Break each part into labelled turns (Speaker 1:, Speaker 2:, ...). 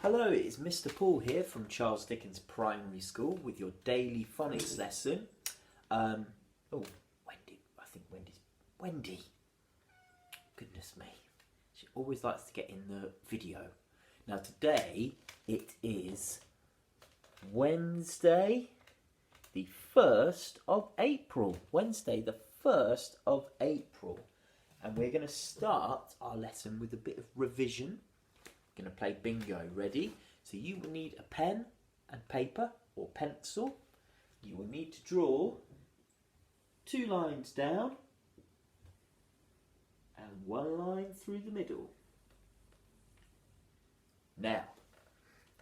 Speaker 1: Hello, it's Mr. Paul here from Charles Dickens Primary School with your daily phonics lesson. Wendy. Goodness me. She always likes to get in the video. Now today it is Wednesday the 1st of April. Wednesday the 1st of April. And we're going to start our lesson with a bit of revision. We're going to play bingo. Ready? So you will need a pen and paper or pencil. You will need to draw 2 lines down and 1 line through the middle. Now,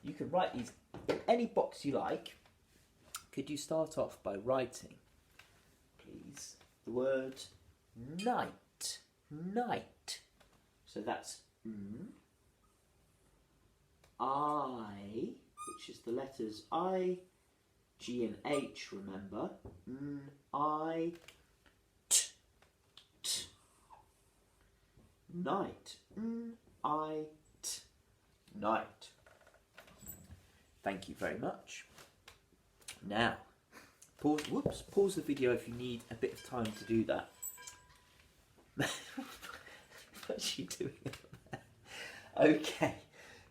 Speaker 1: you can write these in any box you like. Could you start off by writing, please, the word night? Night. So that's I, which is the letters I, G and H, remember. I, T, T. Night. I, T. Night. Thank you very much. Now, pause the video if you need a bit of time to do that. What's she doing? Okay.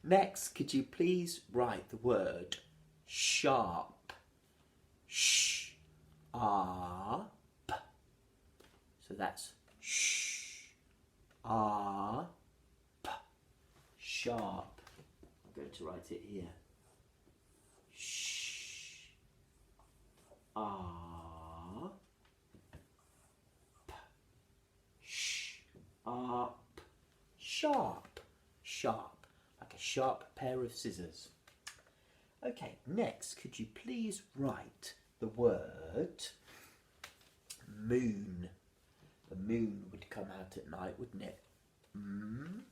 Speaker 1: Next, could you please write the word sharp? Sh-ar-p. So that's sh-ar-p. Sharp. I'm going to write it here. Sh-ar-p. Sh-ar-p. Sharp. Sharp. Like a sharp pair of scissors. Okay, next, could you please write the word moon? The moon would come out at night, wouldn't it? Moon.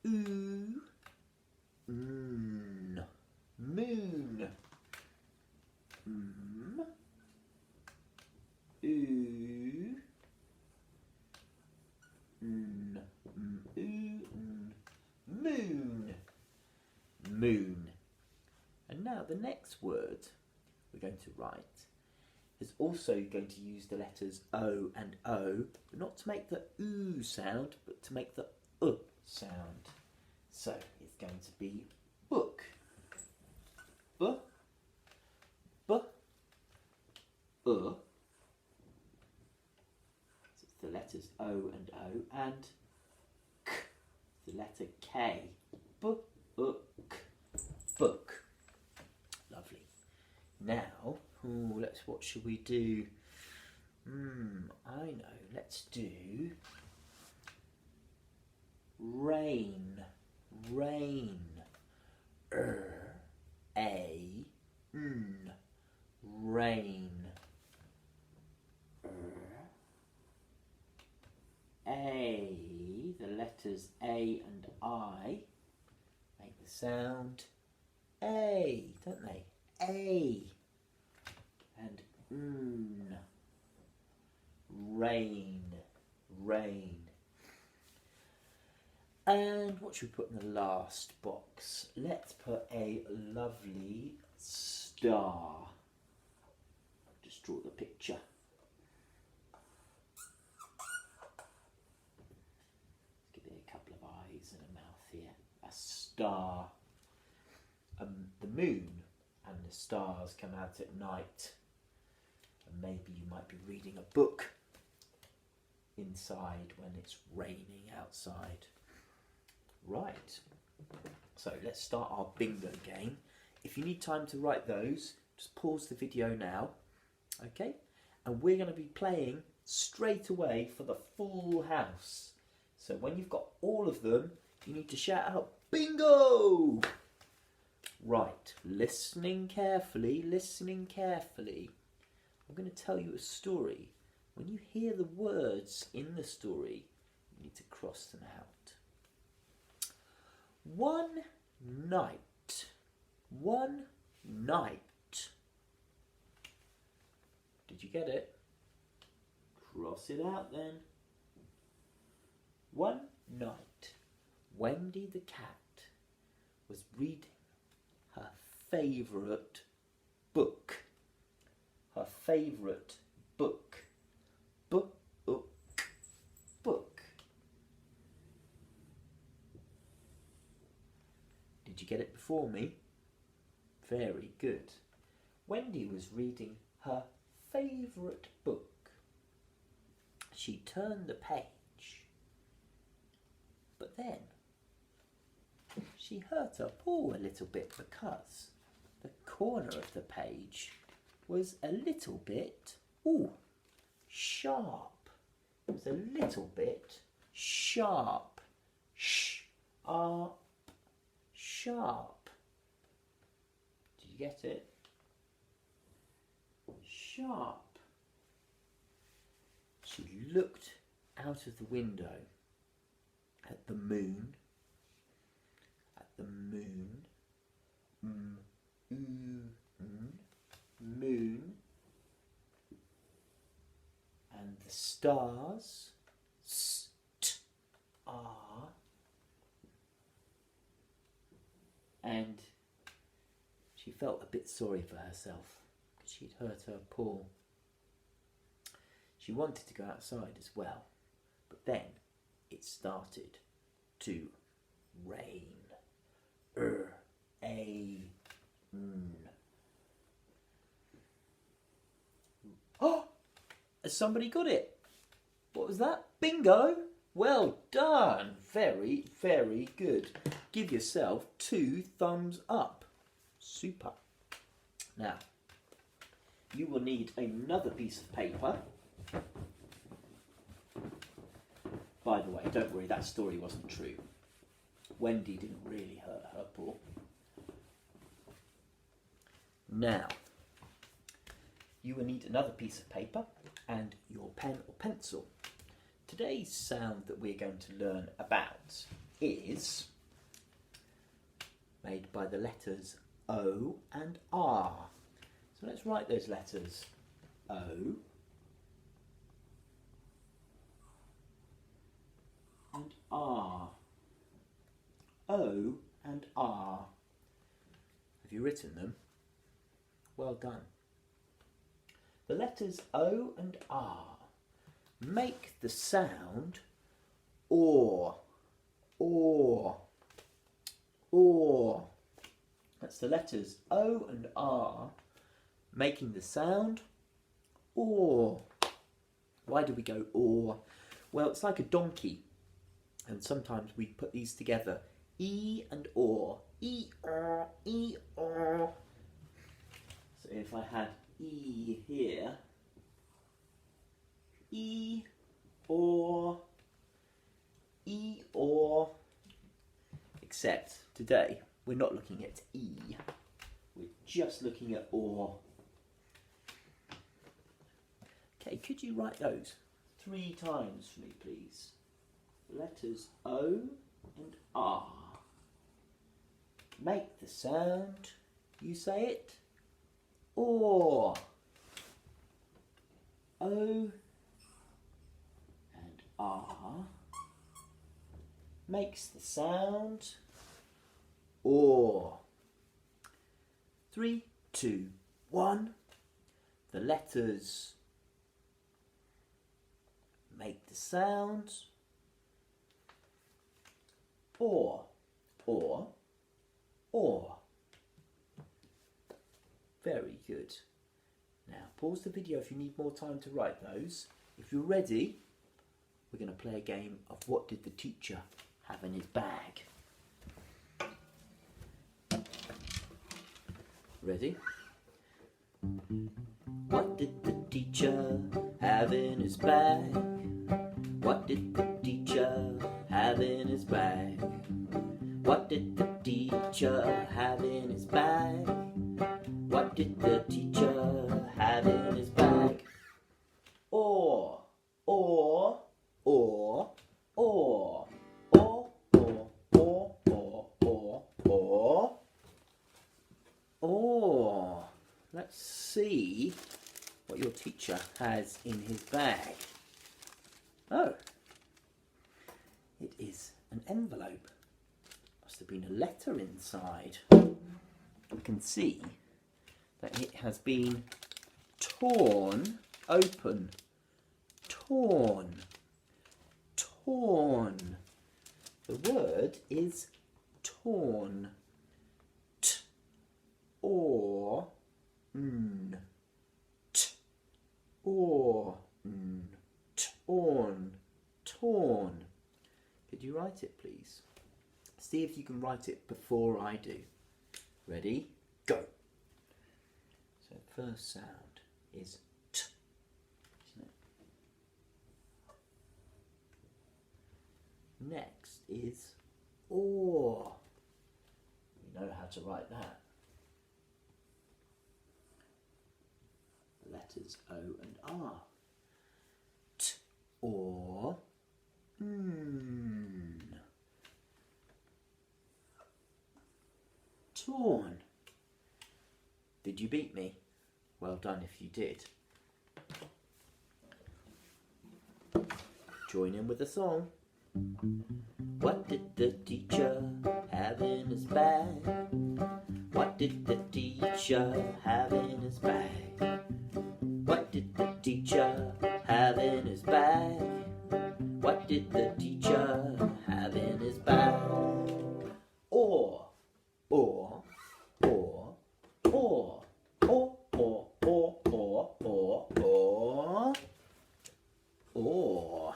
Speaker 1: Moon. Moon. Moon. And now the next word we're going to write is also going to use the letters O and O, but not to make the oo sound, but to make the sound. So it's going to be book. B, b, so it's the letters O and O, and k, the letter K. Book. Book. Lovely. Now, what should we do? I know. Let's do rain. Rain. Rain. The letters A and I make the sound A, don't they? A. And rain. Rain. And what should we put in the last box? Let's put a lovely star. Just draw the picture. Let's give it a couple of eyes and a mouth here. A star. The moon and the stars come out at night. And maybe you might be reading a book inside when it's raining outside. Right, so let's start our bingo game. If you need time to write those, just pause the video now, okay? And we're going to be playing straight away for the full house. So when you've got all of them, you need to shout out, bingo! Right, listening carefully, listening carefully. I'm going to tell you a story. When you hear the words in the story, you need to cross them out. One night. Did you get it? Cross it out then. One night, Wendy the cat was reading favourite book. Her favourite book. Book. Did you get it before me? Very good. Wendy was reading her favourite book. She turned the page, but then she hurt her paw a little bit because the corner of the page was a little bit, sharp. It was a little bit sharp. Sharp. Did you get it? Sharp. She looked out of the window at the moon. Moon. And the stars. Star. And she felt a bit sorry for herself because she'd hurt her paw. She wanted to go outside as well, but then it started to rain. Oh! Has somebody got it? What was that? Bingo! Well done! Very, very good. Give yourself 2 thumbs up. Super. Now, you will need another piece of paper. By the way, don't worry, that story wasn't true. Wendy didn't really hurt her paw. Now, you will need another piece of paper and your pen or pencil. Today's sound that we're going to learn about is made by the letters O and R. So let's write those letters. O and R. O and R. Have you written them? Well done. The letters O and R make the sound or. That's the letters O and R making the sound or. Why do we go or? Well, it's like a donkey, and sometimes we put these together. E and or. E, or, E, or. So if I had E here, E, or, except today we're not looking at E, we're just looking at or. Okay, could you write those 3 times for me, please? Letters O and R. Make the sound, you say it, or. O and R makes the sound or. 3, 2, 1. The letters make the sound or. Very good. Now pause the video if you need more time to write those. If you're ready, we're going to play a game of what did the teacher have in his bag. Ready? What did the teacher have in his bag? What did the teacher have in his bag? What did the teacher have in his bag? What did the teacher have in his bag? Or. Let's see what your teacher has in his bag. Oh, it is an envelope. Must have been a letter inside. you can see that it has been torn open. Torn. Torn. The word is torn. T or n. T or n. Torn. Torn. Could you write it, please? See if you can write it before I do. Ready? Go. So first sound is t, isn't it? Next is or. You know how to write that. Letters O and R. T or n. Torn. Did you beat me? Well done if you did. Join in with the song. What did the teacher have in his bag? What did the teacher have in his bag? What did the teacher have in his bag? What did the teacher have in his bag? Or. Or, or, or, or, or, or, or, or, or, or.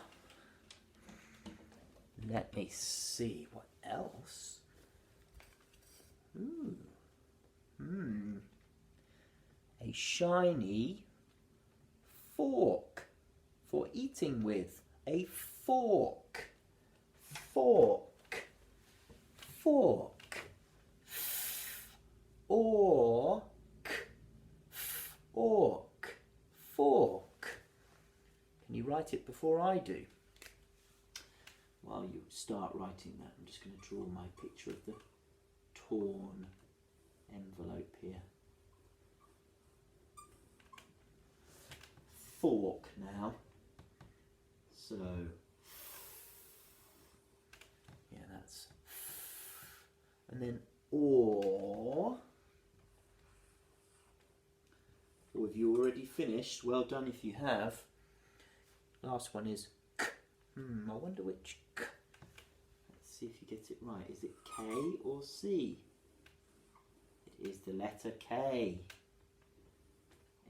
Speaker 1: Let me see what else. A shiny fork for eating with. A fork. Fork. Fork. Orc, orc, fork. Can you write it before I do? While you start writing that, I'm just going to draw my picture of the torn envelope here. Fork now. So, yeah, that's. And then or. Or have you already finished? Well done if you have. Last one is k. I wonder which k. Let's see if you get it right. Is it K or C? It is the letter K.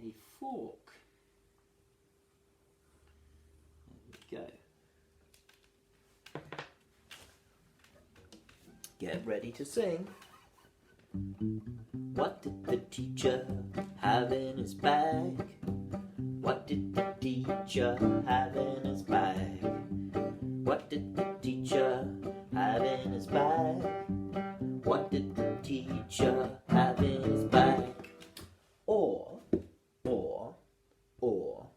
Speaker 1: A fork. There we go. Get ready to sing. What did the teacher have in his bag? What did the teacher have in his bag? What did the teacher have in his bag? What did the teacher have in his bag? Or, or, or,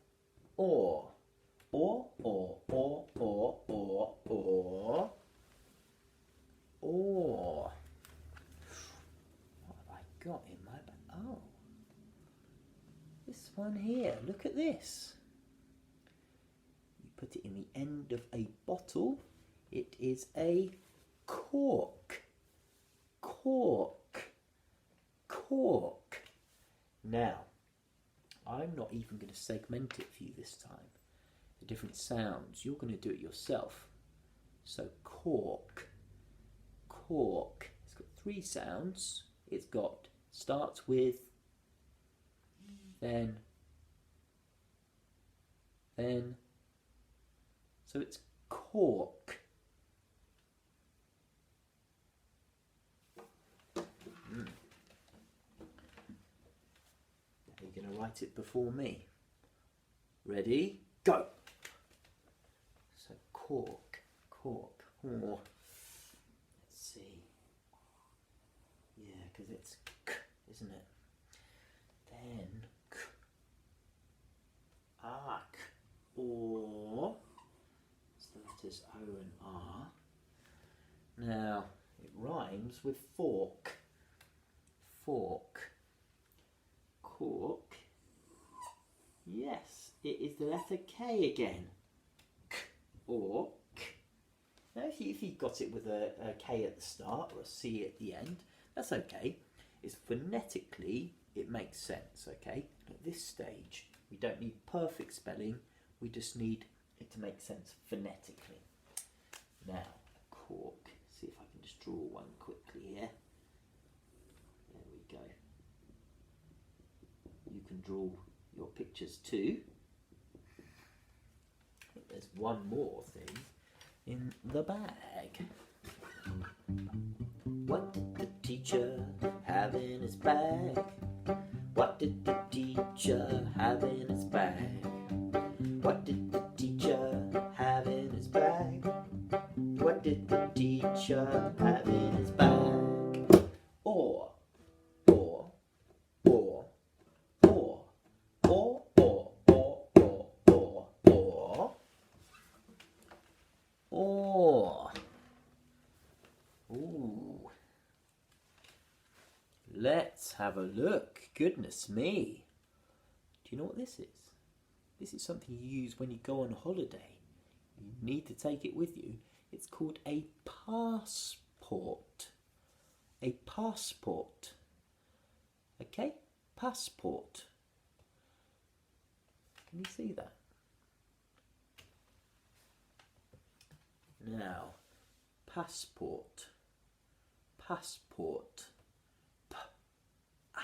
Speaker 1: or, or, or, or, or, or, or, or. Got in my bag. Oh, this one here, look at this. You put it in the end of a bottle. It is a cork. Cork. Cork. Now, I'm not even going to segment it for you this time. The different sounds, you're going to do it yourself. So cork. Cork. It's got 3 sounds. It's got starts with, then, so it's cork. Are you going to write it before me? Ready? Go! So cork, cork, oh. Let's see. Yeah, because it's k, isn't it? Then k, ark, or, it's the letters O and R. Now, it rhymes with fork. Fork. Cork. Yes, it is the letter K again. K, or k. Now, if you got it with a K at the start or a C at the end, that's okay. is phonetically it makes sense, okay? At this stage, we don't need perfect spelling, we just need it to make sense phonetically. Now, cork. See if I can just draw one quickly here. There we go. You can draw your pictures too. I think there's one more thing in the bag. What did the teacher have in his bag? What did the teacher have in his bag? What did the teacher have in his bag? What did the teacher have in his bag? Or, or, or, or, or, or, or, or, or, or. Ooh. Let's have a look. Goodness me. Do you know what this is? This is something you use when you go on holiday. You need to take it with you. It's called a passport. A passport. Okay? Passport. Can you see that? Now, passport. Passport. P, A,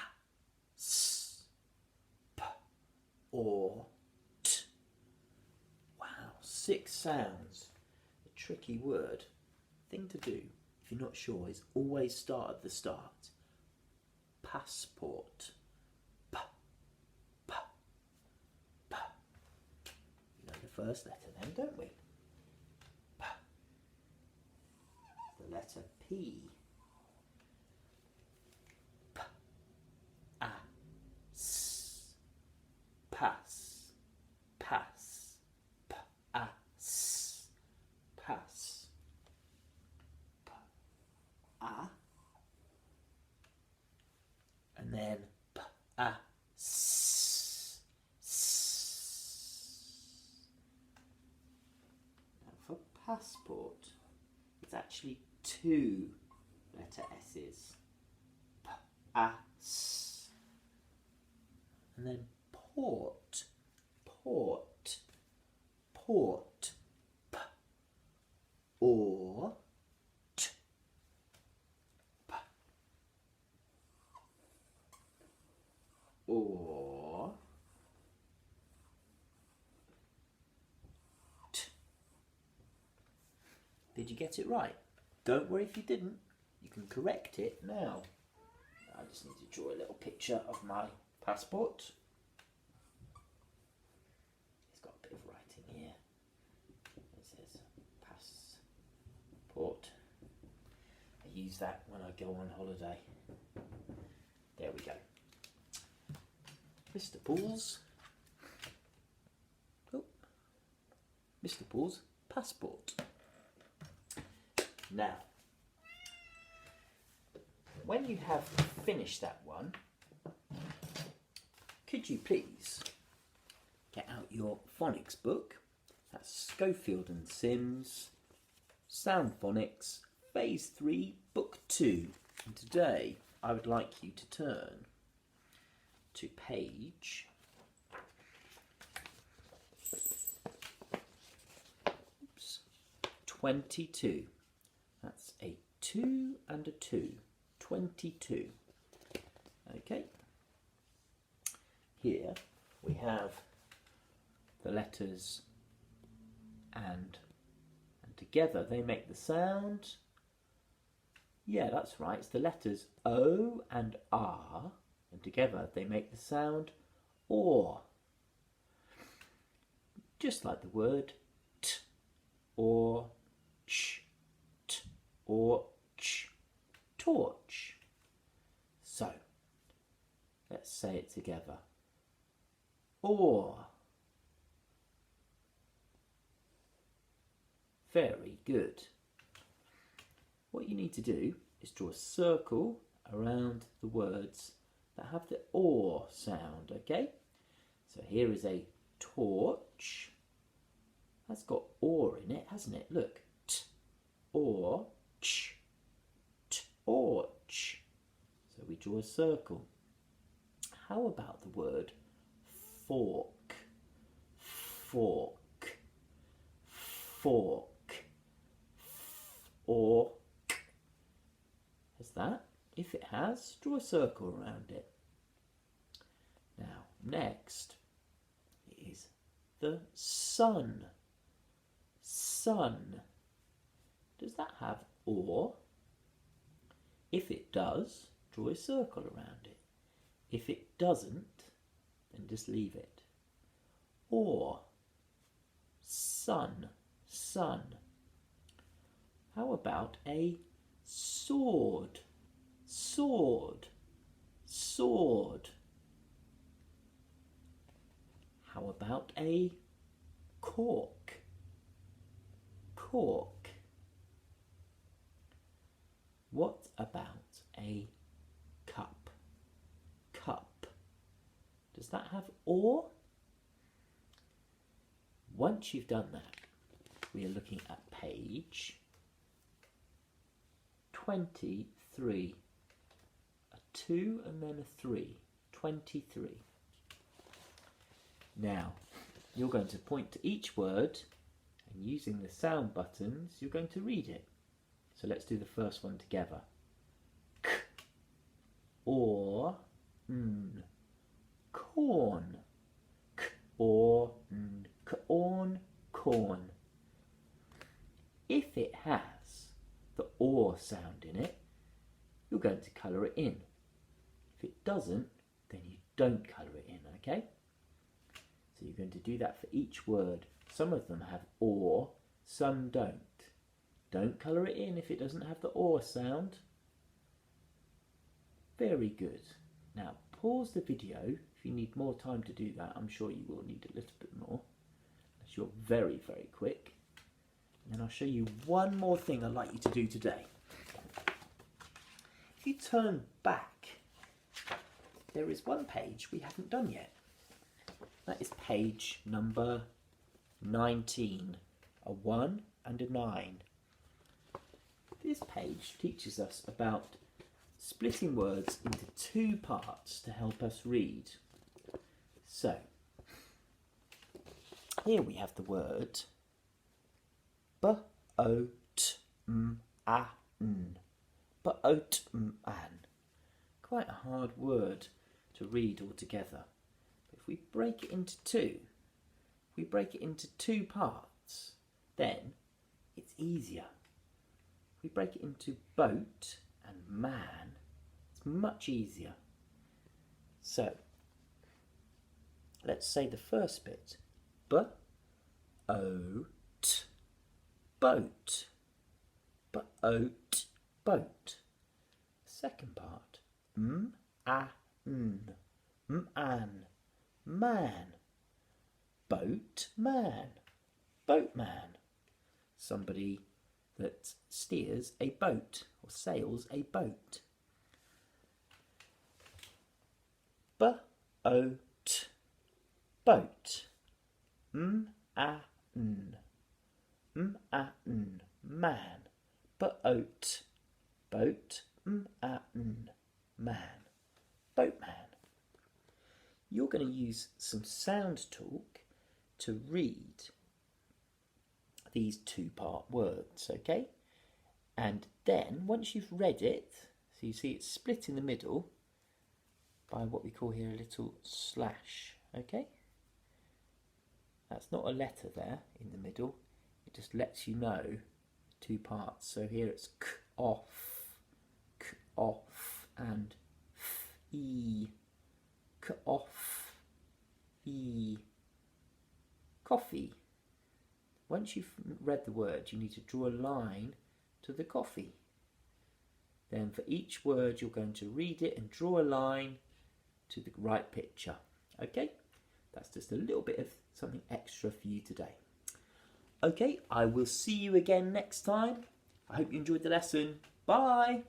Speaker 1: S, P, or T. Wow, 6 sounds. A tricky word. Thing to do, if you're not sure, is always start at the start. Passport. P, P, P. You know the first letter then, don't we? P. The letter P. P, A, S. Pass. Pass. P, A, S. Pass. P, A. And then P, A, S. S. Now for passport, it's actually 2 letter S's. P, A, S. And then port, port, port. P, or, T. P, or, T. Did you get it right? Don't worry if you didn't. You can correct it now. I just need to draw a little picture of my passport. It's got a bit of writing here. It says passport. I use that when I go on holiday. There we go. Mr. Paul's. Oh, Mr. Paul's passport. Now, when you have finished that one, could you please get out your phonics book? That's Schofield and Sims, Sound Phonics, Phase 3, Book 2. And today I would like you to turn to page 22. That's a 2 and a 2. 22. Okay. Here we have the letters and together they make the sound. Yeah, that's right. It's the letters O and R, and together they make the sound or. Just like the word t or ch, t or ch, torch. So, let's say it together. Or. Very good. What you need to do is draw a circle around the words that have the or sound, okay? So here is a torch. That's got or in it, hasn't it? Look. T, or, ch, torch. So we draw a circle. How about the word fork? Fork, fork, or has that? If it has, draw a circle around it. Now, next is the sun. Sun. Does that have or? If it does, draw a circle around it. If it doesn't, then just leave it. Or, sun, sun. How about a sword? Sword, sword. How about a cork? Cork. What about a cup? Cup. Does that have or? Once you've done that, we are looking at page 23. A 2 and then a 3. 23. Now, you're going to point to each word and using the sound buttons, you're going to read it. So let's do the first one together. K, or, n. Corn. K, or, n. Corn, corn. If it has the or sound in it, you're going to colour it in. If it doesn't, then you don't colour it in, okay? So you're going to do that for each word. Some of them have or, some don't. Don't colour it in if it doesn't have the or sound. Very good. Now pause the video. If you need more time to do that, I'm sure you will need a little bit more. Unless you're very, very quick. And then I'll show you one more thing I'd like you to do today. If you turn back, there is one page we haven't done yet. That is page number 19. A 1 and a 9. This page teaches us about splitting words into 2 parts to help us read. So, here we have the word b-o-t-m-a-n. B-o-t-m-an. Quite a hard word to read altogether. But if we break it into 2, parts, then it's easier. If we break it into boat and man, it's much easier. So, let's say the first bit. B-o-t, boat. B-o-t, boat. Second part. M-a-n, m-an, man. Boat man. Boatman. Somebody that steers a boat or sails a boat. B-o-t, boat. M-a-n, m-a-n, man. B-o-t, boat. M-a-n, man. Boatman. You're going to use some sound talk to read these 2-part words, okay? And then, once you've read it, so you see it's split in the middle by what we call here a little slash, okay? That's not a letter there in the middle. It just lets you know 2 parts. So here it's k-off, and f-e, k-off, e, coffee. Once you've read the word, you need to draw a line to the coffee. Then for each word, you're going to read it and draw a line to the right picture. Okay? That's just a little bit of something extra for you today. Okay, I will see you again next time. I hope you enjoyed the lesson. Bye!